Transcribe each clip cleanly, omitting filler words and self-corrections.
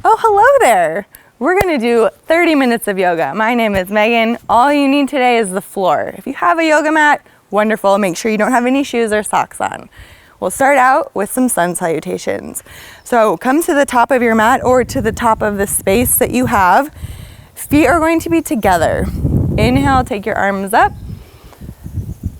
Oh, hello there. We're gonna do 30 minutes of yoga. My name is Megan. All you need today is the floor. If you have a yoga mat, wonderful. Make sure you don't have any shoes or socks on. We'll start out with some sun salutations. So come to the top of your mat or to the top of the space that you have. Feet are going to be together. Inhale, take your arms up.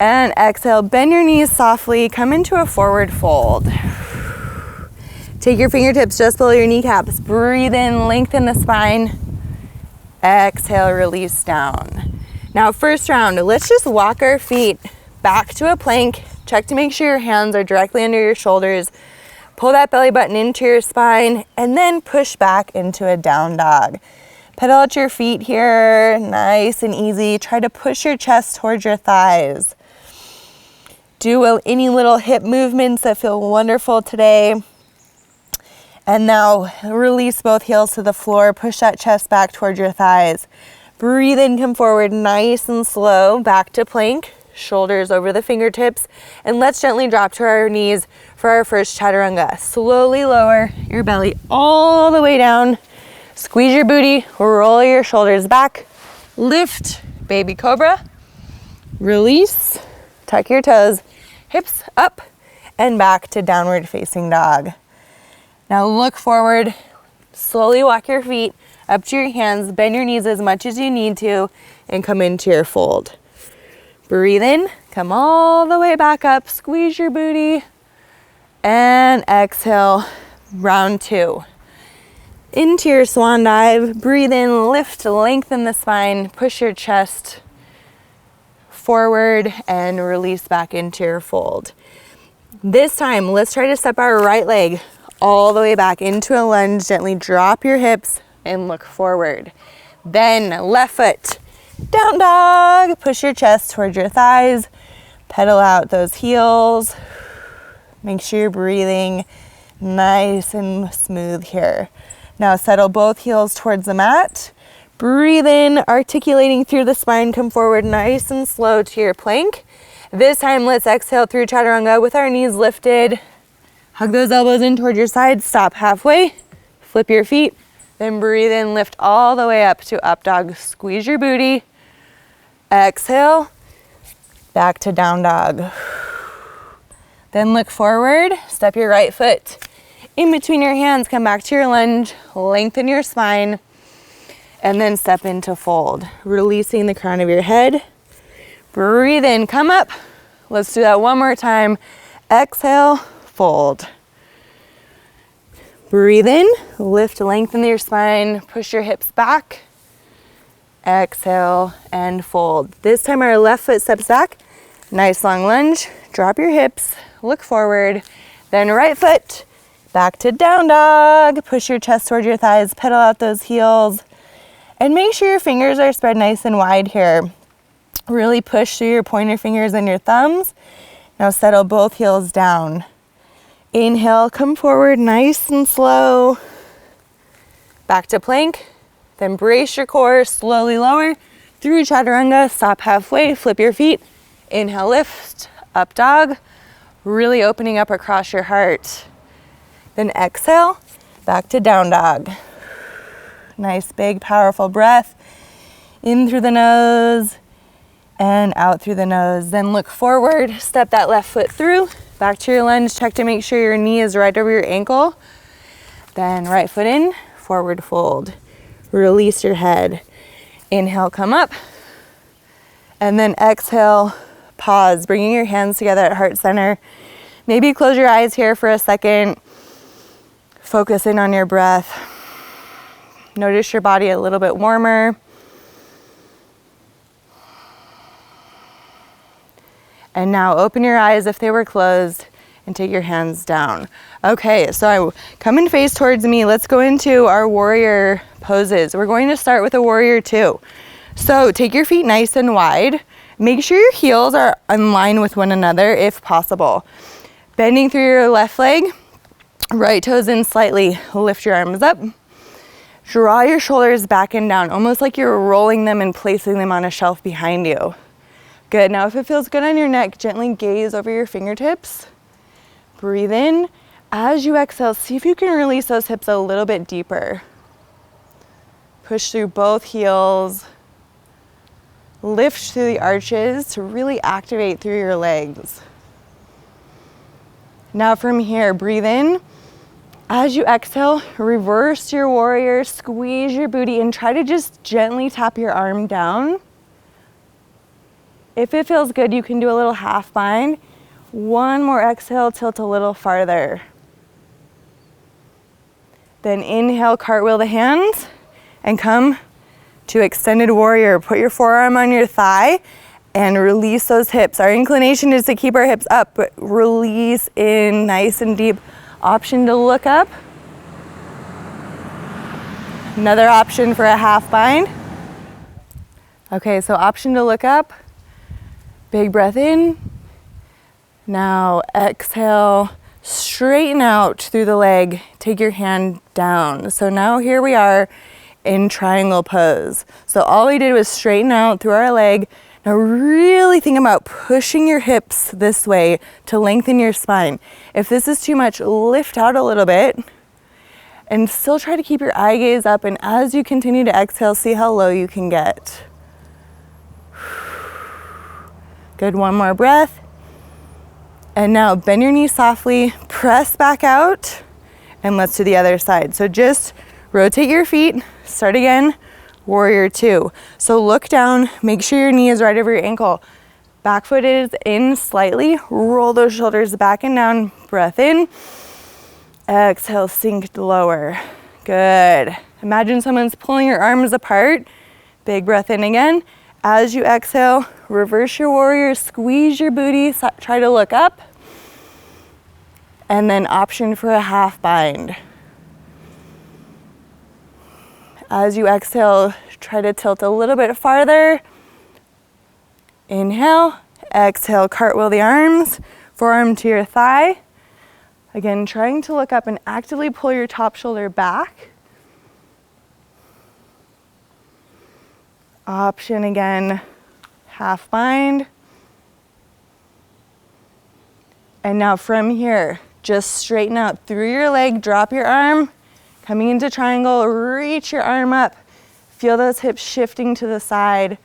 And exhale, bend your knees softly, come into a forward fold. Take your fingertips just below your kneecaps. Breathe in, lengthen the spine. Exhale, release down. Now, first round, let's just walk our feet back to a plank. Check to make sure your hands are directly under your shoulders. Pull that belly button into your spine and then push back into a down dog. Pedal out your feet here, nice and easy. Try to push your chest towards your thighs. Do any little hip movements that feel wonderful today. And now release both heels to the floor. Push that chest back towards your thighs. Breathe in, come forward nice and slow. Back to plank, shoulders over the fingertips. And let's gently drop to our knees for our first chaturanga. Slowly lower your belly all the way down. Squeeze your booty, roll your shoulders back. Lift, baby cobra. Release, tuck your toes, hips up and back to downward facing dog. Now look forward, slowly walk your feet up to your hands, bend your knees as much as you need to, and come into your fold. Breathe in, come all the way back up, squeeze your booty, and exhale, round two. Into your swan dive, breathe in, lift, lengthen the spine, push your chest forward, and release back into your fold. This time, let's try to step our right leg all the way back into a lunge. Gently drop your hips and look forward. Then left foot, down dog. Push your chest towards your thighs. Pedal out those heels. Make sure you're breathing nice and smooth here. Now settle both heels towards the mat. Breathe in, articulating through the spine. Come forward nice and slow to your plank. This time, let's exhale through chaturanga with our knees lifted. Hug those elbows in toward your sides, stop halfway, flip your feet, then breathe in, lift all the way up to up dog. Squeeze your booty, exhale, back to down dog. Then look forward, step your right foot in between your hands, come back to your lunge, lengthen your spine, and then step into fold. Releasing the crown of your head, breathe in, come up. Let's do that one more time. Exhale, fold. Breathe in, lift, lengthen your spine, push your hips back. Exhale and fold. This time our left foot steps back. Nice long lunge, drop your hips, look forward. Then right foot, back to down dog. Push your chest towards your thighs, pedal out those heels. And make sure your fingers are spread nice and wide here. Really push through your pointer fingers and your thumbs. Now settle both heels down. Inhale, come forward nice and slow. Back to plank. Then brace your core, slowly lower through chaturanga. Stop halfway, flip your feet. Inhale, lift, up dog. Really opening up across your heart. Then exhale, back to down dog. Nice, big, powerful breath. In through the nose and out through the nose. Then look forward, step that left foot through. Back to your lunge, check to make sure your knee is right over your ankle. Then right foot in, forward fold. Release your head. Inhale, come up. And then exhale, pause, bringing your hands together at heart center. Maybe close your eyes here for a second. Focus in on your breath. Notice your body a little bit warmer. And now open your eyes if they were closed and take your hands down. Okay, so come and face towards me. Let's go into our warrior poses. We're going to start with a warrior two. So take your feet nice and wide. Make sure your heels are in line with one another if possible. Bending through your left leg, right toes in slightly. Lift your arms up. Draw your shoulders back and down, almost like you're rolling them and placing them on a shelf behind you. Good, now if it feels good on your neck, gently gaze over your fingertips. Breathe in, As you exhale, see if you can release those hips a little bit deeper. Push through both heels. Lift through the arches to really activate through your legs. Now from here, breathe in. As you exhale, reverse your warrior, squeeze your booty, and try to just gently tap your arm down. If it feels good, you can do a little half bind. One more exhale, tilt a little farther. Then inhale, cartwheel the hands, and come to extended warrior. Put your forearm on your thigh and release those hips. Our inclination is to keep our hips up, but release in nice and deep. Option to look up. Another option for a half bind. Okay, so option to look up. Big breath in. Now exhale, straighten out through the leg. Take your hand down. So now here we are in triangle pose. So all we did was straighten out through our leg. Now really think about pushing your hips this way to lengthen your spine. If this is too much, lift out a little bit and still try to keep your eye gaze up. And as you continue to exhale, see how low you can get. Good, one more breath. And now bend your knees softly, press back out, and let's do the other side. So just rotate your feet, start again. Warrior two. So look down, make sure your knee is right over your ankle. Back foot is in slightly, roll those shoulders back and down, breath in. Exhale, sink lower. Good. Imagine someone's pulling your arms apart. Big breath in again. As you exhale, reverse your warrior, squeeze your booty, try to look up. And then option for a half bind. As you exhale, try to tilt a little bit farther. Inhale, exhale, cartwheel the arms, forearm to your thigh. Again, trying to look up and actively pull your top shoulder back. Option again, half bind. And now from here, just straighten out through your leg, drop your arm. Coming into triangle, reach your arm up. Feel those hips shifting to the side.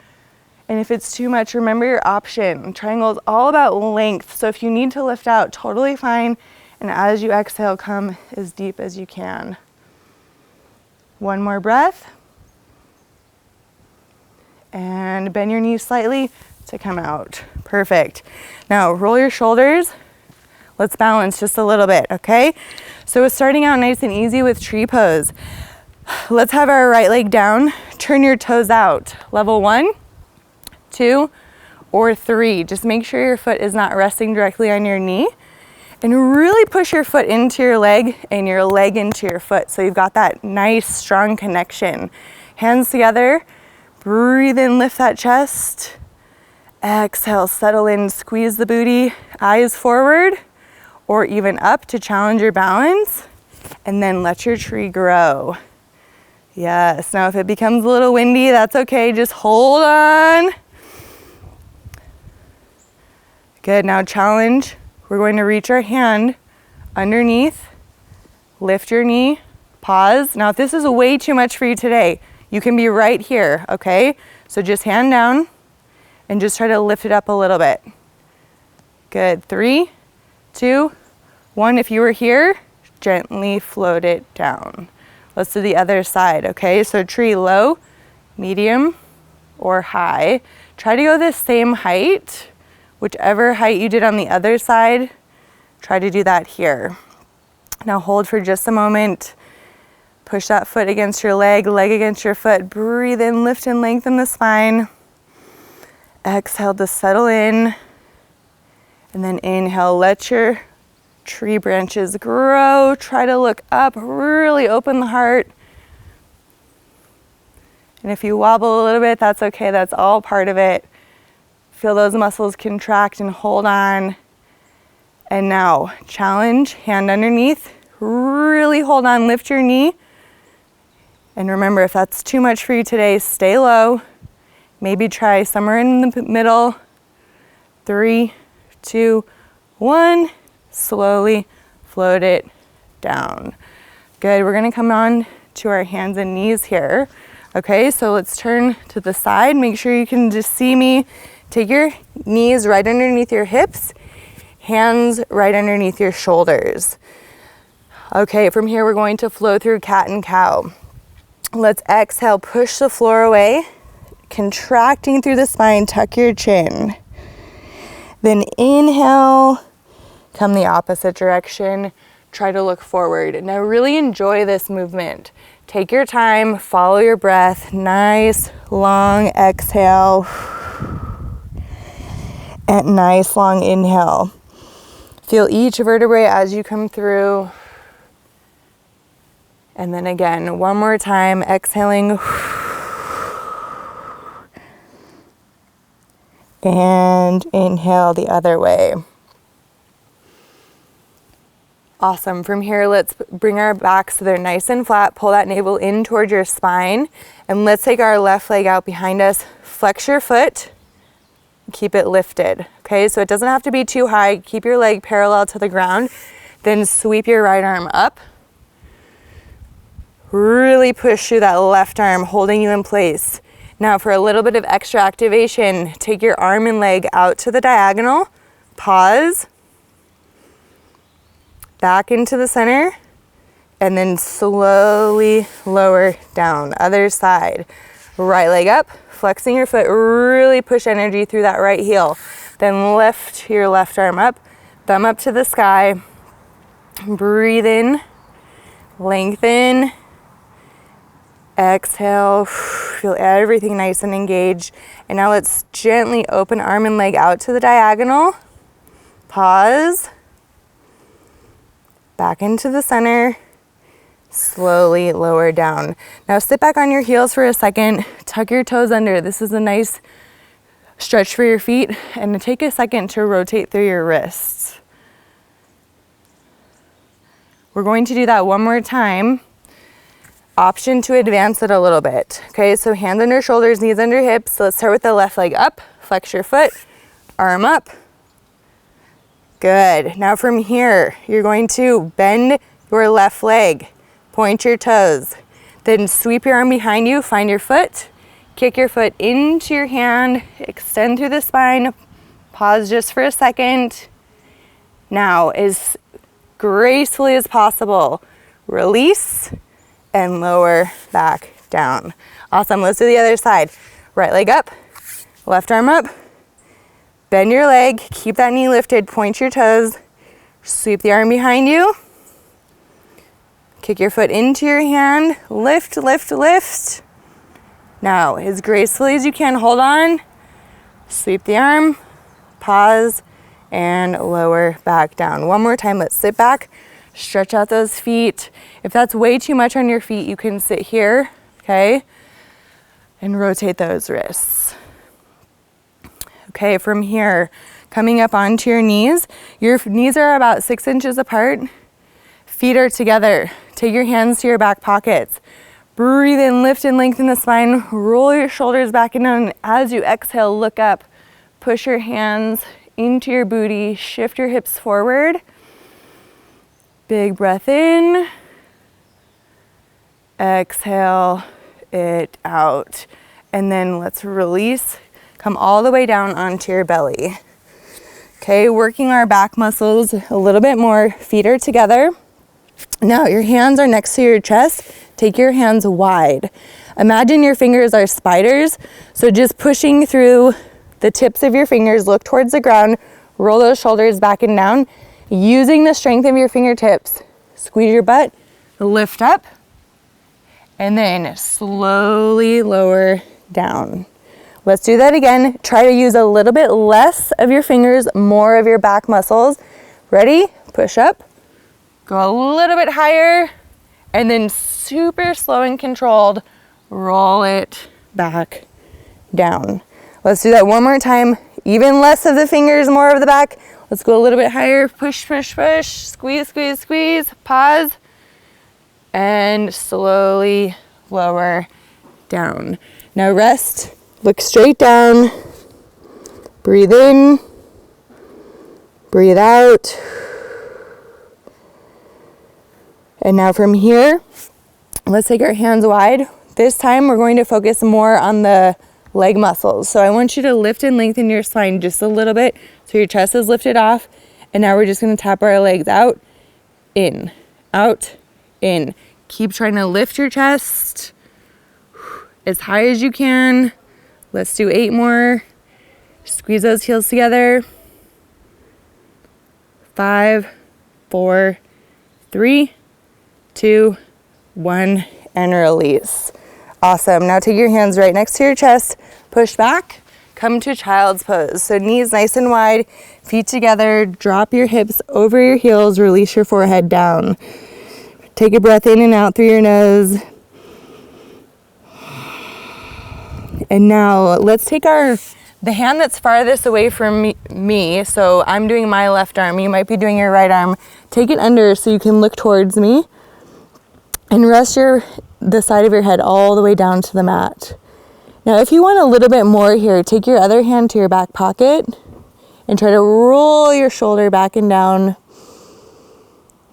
And if it's too much, remember your option. Triangle is all about length. So if you need to lift out, totally fine. And as you exhale, come as deep as you can. One more breath. And bend your knees slightly to come out. Perfect. Now roll your shoulders. Let's balance just a little bit, okay? So we're starting out nice and easy with tree pose. Let's have our right leg down. Turn your toes out. Level 1, 2, or 3. Just make sure your foot is not resting directly on your knee. And really push your foot into your leg and your leg into your foot. So you've got that nice, strong connection. Hands together. Breathe in, lift that chest. Exhale, settle in, squeeze the booty. Eyes forward or even up to challenge your balance. And then let your tree grow. Yes, now if it becomes a little windy, that's okay. Just hold on. Good, now challenge. We're going to reach our hand underneath, lift your knee, pause. Now if this is way too much for you today, you can be right here, okay? So just hand down and just try to lift it up a little bit. Good, 3, 2, 1. If you were here, gently float it down. Let's do the other side, okay? So tree low, medium, or high. Try to go the same height. Whichever height you did on the other side, try to do that here. Now hold for just a moment. Push that foot against your leg, leg against your foot. Breathe in, lift and lengthen the spine. Exhale to settle in. And then inhale, let your tree branches grow. Try to look up, really open the heart. And if you wobble a little bit, that's okay, that's all part of it. Feel those muscles contract and hold on. And now, challenge, hand underneath. Really hold on, lift your knee. And remember, if that's too much for you today, stay low. Maybe try somewhere in the middle. 3, 2, 1. Slowly float it down. Good, we're gonna come on to our hands and knees here. Okay, so let's turn to the side. Make sure you can just see me. Take your knees right underneath your hips, hands right underneath your shoulders. Okay, from here we're going to flow through cat and cow. Let's exhale, push the floor away, contracting through the spine, tuck your chin. Then inhale, come the opposite direction, try to look forward. Now really enjoy this movement. Take your time, follow your breath, nice long exhale, and nice long inhale. Feel each vertebrae as you come through. And then again, one more time, exhaling. And inhale the other way. Awesome. From here, let's bring our backs so they're nice and flat. Pull that navel in towards your spine. And let's take our left leg out behind us. Flex your foot. Keep it lifted. Okay, so it doesn't have to be too high. Keep your leg parallel to the ground. Then sweep your right arm up. Really push through that left arm, holding you in place. Now for a little bit of extra activation, take your arm and leg out to the diagonal. Pause. Back into the center. And then slowly lower down. Other side. Right leg up, flexing your foot. Really push energy through that right heel. Then lift your left arm up. Thumb up to the sky. Breathe in. Lengthen. Exhale, feel everything nice and engaged. And now let's gently open arm and leg out to the diagonal. Pause. Back into the center. Slowly lower down. Now sit back on your heels for a second. Tuck your toes under. This is a nice stretch for your feet. And take a second to rotate through your wrists. We're going to do that one more time. Option to advance it a little bit. Okay, so hands under shoulders, knees under hips. So let's start with the left leg up, flex your foot, arm up. Good. Now from here, you're going to bend your left leg, point your toes, then sweep your arm behind you, find your foot, kick your foot into your hand, extend through the spine, pause just for a second. Now, as gracefully as possible, release, and lower back down. Awesome, let's do the other side. Right leg up, left arm up, bend your leg, keep that knee lifted, point your toes, sweep the arm behind you, kick your foot into your hand, lift, lift, lift. Now, as gracefully as you can, hold on, sweep the arm, pause, and lower back down. One more time, let's sit back. Stretch out those feet. If that's way too much on your feet, you can sit here, okay? And rotate those wrists. Okay, from here, coming up onto your knees. Your knees are about 6 inches apart. Feet are together. Take your hands to your back pockets. Breathe in, lift and lengthen the spine. Roll your shoulders back and down. As you exhale, look up. Push your hands into your booty. Shift your hips forward. Big breath in, exhale it out. And then let's release, come all the way down onto your belly. Okay, working our back muscles a little bit more. Feet are together. Now your hands are next to your chest. Take your hands wide. Imagine your fingers are spiders. So just pushing through the tips of your fingers, look towards the ground, roll those shoulders back and down. Using the strength of your fingertips, squeeze your butt, lift up, and then slowly lower down. Let's do that again. Try to use a little bit less of your fingers, more of your back muscles. Ready? Push up, go a little bit higher, and then super slow and controlled, roll it back down. Let's do that one more time. Even less of the fingers, more of the back. Let's go a little bit higher. Push, push, push. Squeeze, squeeze, squeeze. Pause. And slowly lower down. Now rest. Look straight down. Breathe in. Breathe out. And now from here, let's take our hands wide. This time we're going to focus more on the leg muscles. So I want you to lift and lengthen your spine just a little bit so your chest is lifted off. And now we're just going to tap our legs out, in, out, in. Keep trying to lift your chest as high as you can. Let's do 8 more. Squeeze those heels together. 5, 4, 3, 2, 1, and release. Awesome. Now take your hands right next to your chest, push back, come to child's pose. So knees nice and wide, feet together, drop your hips over your heels, release your forehead down. Take a breath in and out through your nose. And now let's take the hand that's farthest away from me. So I'm doing my left arm. You might be doing your right arm. Take it under so you can look towards me. And rest the side of your head all the way down to the mat. Now, if you want a little bit more here, take your other hand to your back pocket and try to roll your shoulder back and down.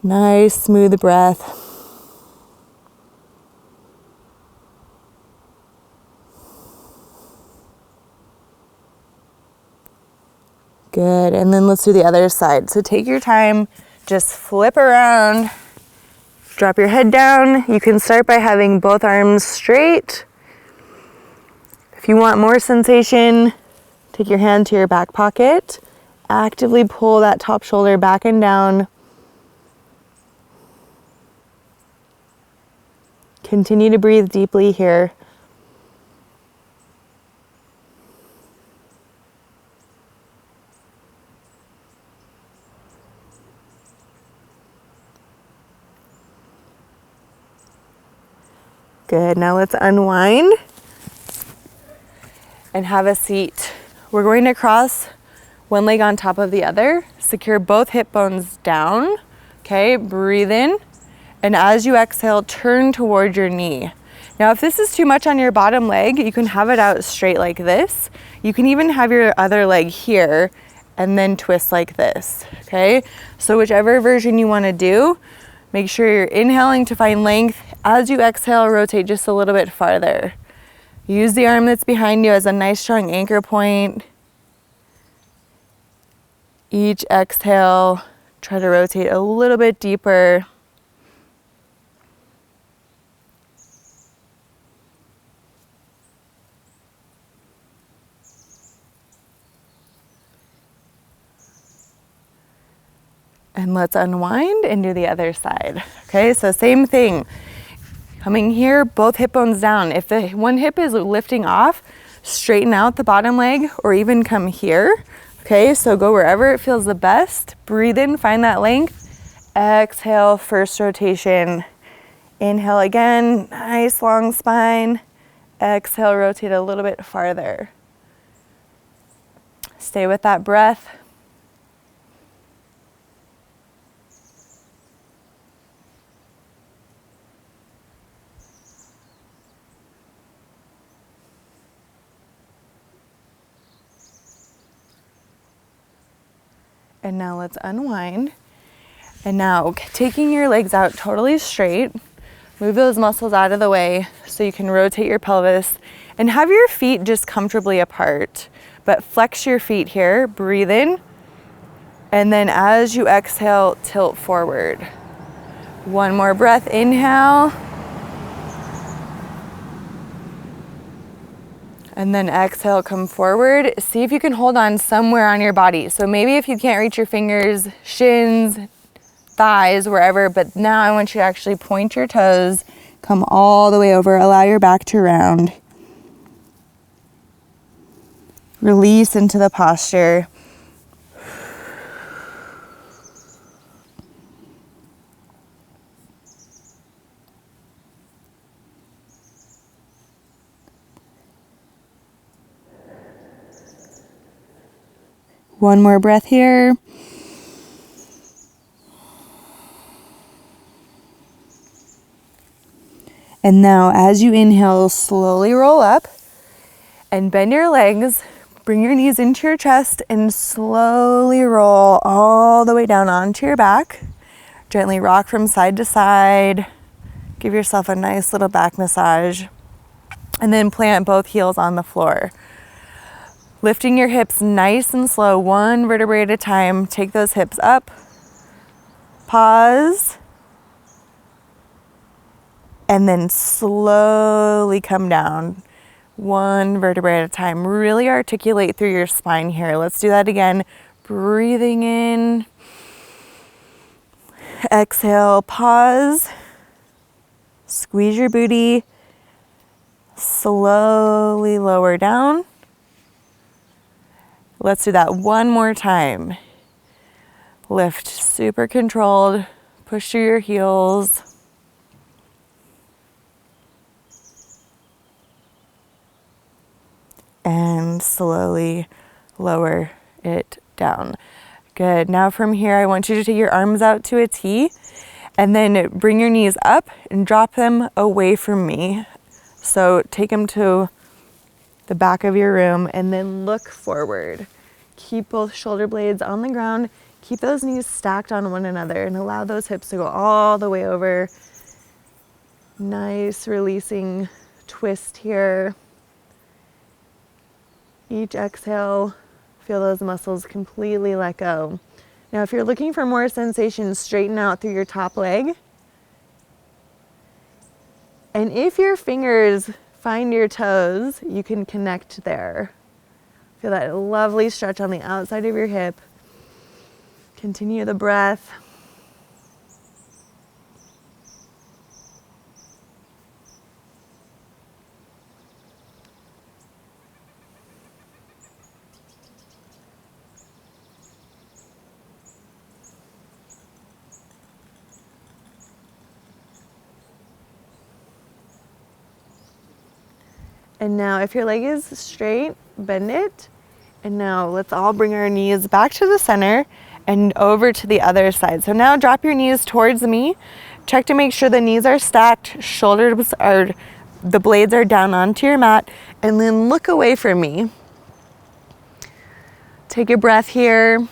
Nice, smooth breath. Good, and then let's do the other side. So take your time, just flip around. Drop your head down. You can start by having both arms straight. If you want more sensation, take your hand to your back pocket. Actively pull that top shoulder back and down. Continue to breathe deeply here. Good, now let's unwind and have a seat. We're going to cross one leg on top of the other, secure both hip bones down, okay, breathe in, and as you exhale, turn toward your knee. Now, if this is too much on your bottom leg, you can have it out straight like this. You can even have your other leg here and then twist like this, okay? So whichever version you wanna do, make sure you're inhaling to find length. As you exhale, rotate just a little bit farther. Use the arm that's behind you as a nice strong anchor point. Each exhale, try to rotate a little bit deeper. And let's unwind and do the other side. Okay, so same thing. Coming here, both hip bones down. If the one hip is lifting off, straighten out the bottom leg or even come here. Okay, so go wherever it feels the best. Breathe in, find that length. Exhale, first rotation. Inhale again, nice long spine. Exhale, rotate a little bit farther. Stay with that breath. And now let's unwind. And now taking your legs out totally straight, move those muscles out of the way so you can rotate your pelvis and have your feet just comfortably apart. But flex your feet here, breathe in, and then as you exhale, tilt forward. One more breath, inhale. And then exhale, come forward. See if you can hold on somewhere on your body. So maybe if you can't reach your fingers, shins, thighs, wherever, but now I want you to actually point your toes, come all the way over, allow your back to round. Release into the posture. One more breath here. And now as you inhale, slowly roll up and bend your legs, bring your knees into your chest and slowly roll all the way down onto your back. Gently rock from side to side. Give yourself a nice little back massage. And then plant both heels on the floor. Lifting your hips nice and slow, one vertebrae at a time. Take those hips up. Pause. And then slowly come down. One vertebrae at a time. Really articulate through your spine here. Let's do that again. Breathing in. Exhale, pause. Squeeze your booty. Slowly lower down. Let's do that one more time. Lift super controlled. Push through your heels. And slowly lower it down. Good. Now from here, I want you to take your arms out to a T and then bring your knees up and drop them away from me. So take them to the back of your room and then look forward. Keep both shoulder blades on the ground. Keep those knees stacked on one another and allow those hips to go all the way over. Nice releasing twist here. Each exhale, feel those muscles completely let go. Now, if you're looking for more sensation, straighten out through your top leg. And if your fingers find your toes, you can connect there. Feel that lovely stretch on the outside of your hip. Continue the breath. And now if your leg is straight, bend it. And now let's all bring our knees back to the center and over to the other side. So now drop your knees towards me. Check to make sure the knees are stacked, shoulders are, the blades are down onto your mat, and then look away from me. Take a breath here.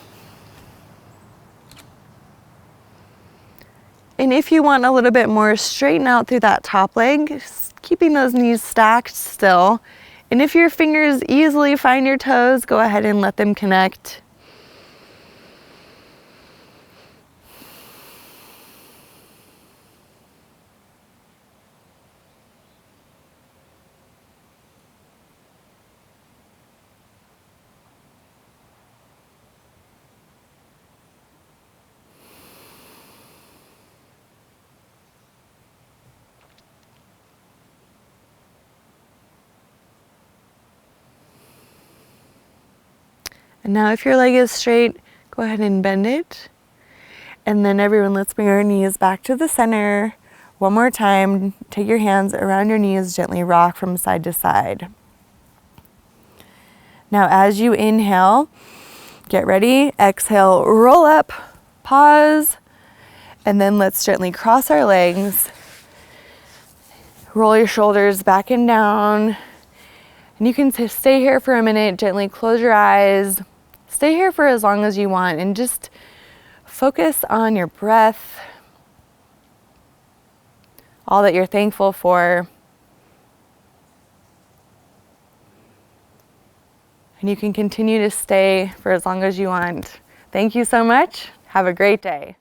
And if you want a little bit more, straighten out through that top leg, keeping those knees stacked still. And if your fingers easily find your toes, go ahead and let them connect. And now if your leg is straight, go ahead and bend it. And then everyone, let's bring our knees back to the center. One more time, take your hands around your knees, gently rock from side to side. Now as you inhale, get ready, exhale, roll up, pause, and then let's gently cross our legs. Roll your shoulders back and down. And you can stay here for a minute, gently close your eyes. Stay here for as long as you want and just focus on your breath, all that you're thankful for. And you can continue to stay for as long as you want. Thank you so much. Have a great day.